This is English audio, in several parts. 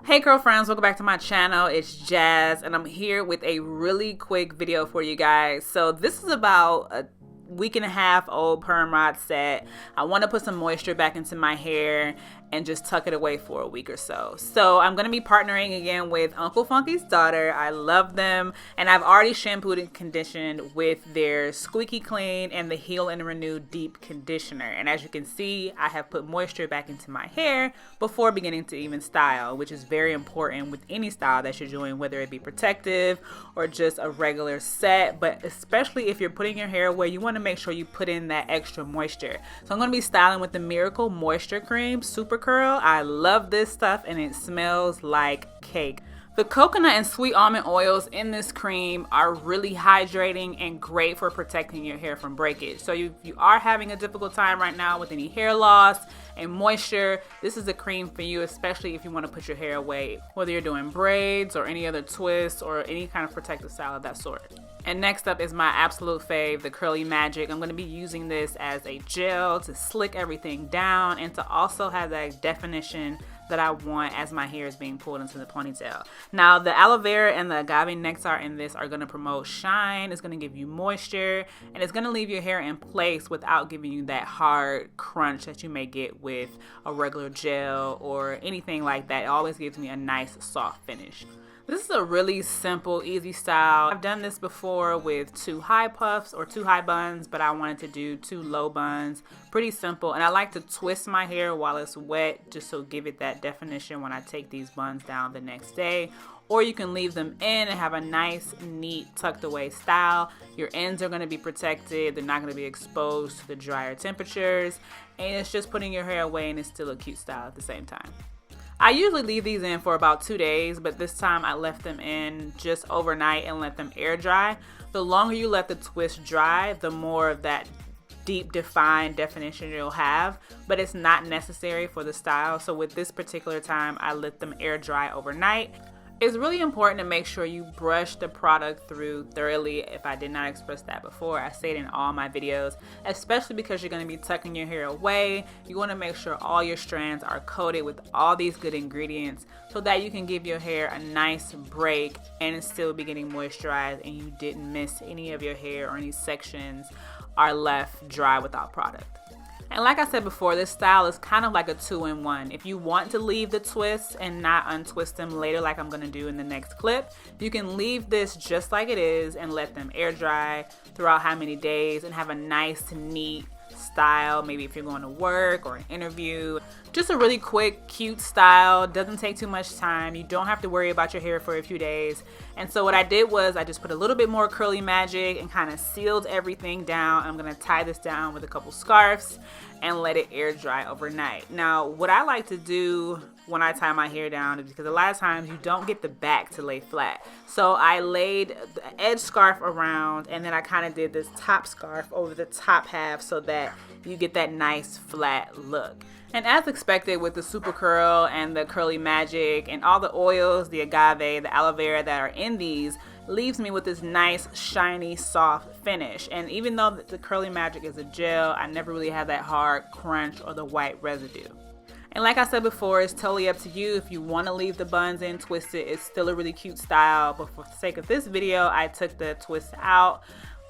Hey girlfriends, welcome back to my channel. It's Jazz and I'm here with a really quick video for you guys. So this is about a week and a half old perm rod set. I want to put some moisture back into my hair and just tuck it away for a week or so. So I'm going to be partnering again with Uncle Funky's daughter. I love them, and I've already shampooed and conditioned with their Squeaky Clean and the Heal and Renew Deep Conditioner. And as you can see, I have put moisture back into my hair before beginning to even style, which is very important with any style that you're doing, whether it be protective or just a regular set. But especially if you're putting your hair away, you want to make sure you put in that extra moisture. So I'm going to be styling with the Miracle Moisture Cream Super Curl. I love this stuff and it smells like cake. The coconut and sweet almond oils in this cream are really hydrating and great for protecting your hair from breakage. So if you are having a difficult time right now with any hair loss and moisture, this is a cream for you, especially if you want to put your hair away, whether you're doing braids or any other twists or any kind of protective style of that sort. And next up is my absolute fave, the Curly Magic. I'm going to be using this as a gel to slick everything down and to also have that definition that I want as my hair is being pulled into the ponytail. Now the aloe vera and the agave nectar in this are going to promote shine. It's going to give you moisture and it's going to leave your hair in place without giving you that hard crunch that you may get with a regular gel or anything like that. It always gives me a nice soft finish. This is a really simple, easy style. I've done this before with 2 high puffs or 2 high buns, but I wanted to do 2 low buns. Pretty simple. And I like to twist my hair while it's wet just to give it that definition when I take these buns down the next day. Or you can leave them in and have a nice, neat, tucked away style. Your ends are going to be protected. They're not going to be exposed to the drier temperatures. And it's just putting your hair away and it's still a cute style at the same time. I usually leave these in for about 2 days, but this time I left them in just overnight and let them air dry. The longer you let the twist dry, the more of that deep defined definition you'll have, but it's not necessary for the style. So with this particular time, I let them air dry overnight. It's really important to make sure you brush the product through thoroughly. If I did not express that before, I say it in all my videos, especially because you're going to be tucking your hair away. You want to make sure all your strands are coated with all these good ingredients so that you can give your hair a nice break and still be getting moisturized and you didn't miss any of your hair or any sections are left dry without product. And like I said before, this style is kind of like a 2-in-1. If you want to leave the twists and not untwist them later like I'm going to do in the next clip, you can leave this just like it is and let them air dry throughout how many days and have a nice, neat style. Maybe if you're going to work or an interview. Just a really quick, cute style. Doesn't take too much time. You don't have to worry about your hair for a few days. And so what I did was I just put a little bit more Curly Magic and kind of sealed everything down. I'm going to tie this down with a couple scarves and let it air dry overnight. Now, what I like to do when I tie my hair down is because a lot of times you don't get the back to lay flat. So I laid the edge scarf around and then I kind of did this top scarf over the top half so that you get that nice flat look. And as expected with the Super Curl and the Curly Magic and all the oils, the agave, the aloe vera that are in these, leaves me with this nice, shiny, soft finish. And even though the Curly Magic is a gel, I never really have that hard crunch or the white residue. And like I said before, it's totally up to you. If you want to leave the buns in twisted, it's still a really cute style. But for the sake of this video, I took the twist out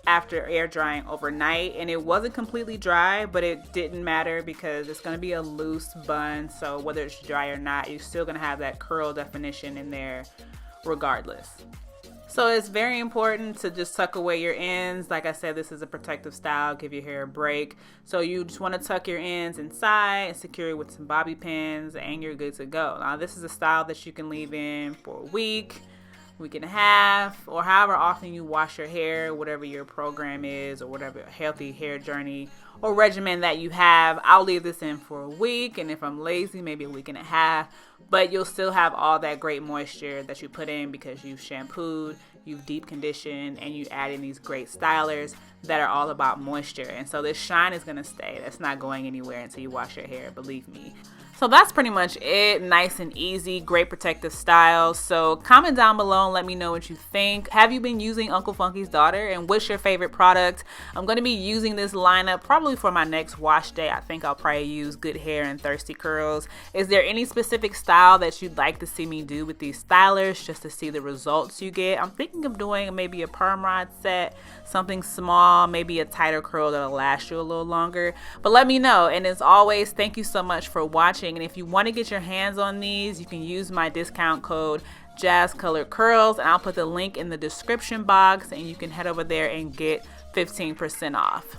after air drying overnight, and it wasn't completely dry, but it didn't matter because it's going to be a loose bun, so whether it's dry or not, you're still going to have that curl definition in there regardless. So it's very important to just tuck away your ends. Like I said, this is a protective style, give your hair a break. So you just want to tuck your ends inside and secure it with some bobby pins and you're good to go. Now this is a style that you can leave in for a week and a half, or however often you wash your hair, whatever your program is or whatever healthy hair journey or regimen that you have. I'll leave this in for a week, and if I'm lazy, maybe a week and a half, but you'll still have all that great moisture that you put in because you've shampooed, you've deep conditioned, and you add in these great stylers that are all about moisture. And so this shine is going to stay. That's not going anywhere until you wash your hair, believe me. So that's pretty much it. Nice and easy, great protective style. So comment down below and let me know what you think. Have you been using Uncle Funky's daughter, and what's your favorite product? I'm going to be using this lineup probably for my next wash day. I think I'll probably use Good Hair and Thirsty Curls. Is there any specific style that you'd like to see me do with these stylers just to see the results you get? I'm thinking of doing maybe a perm rod set, something small, maybe a tighter curl that'll last you a little longer. But let me know. And as always, thank you so much for watching. And if you want to get your hands on these, you can use my discount code Jazz Colored Curls, and I'll put the link in the description box, and you can head over there and get 15% off.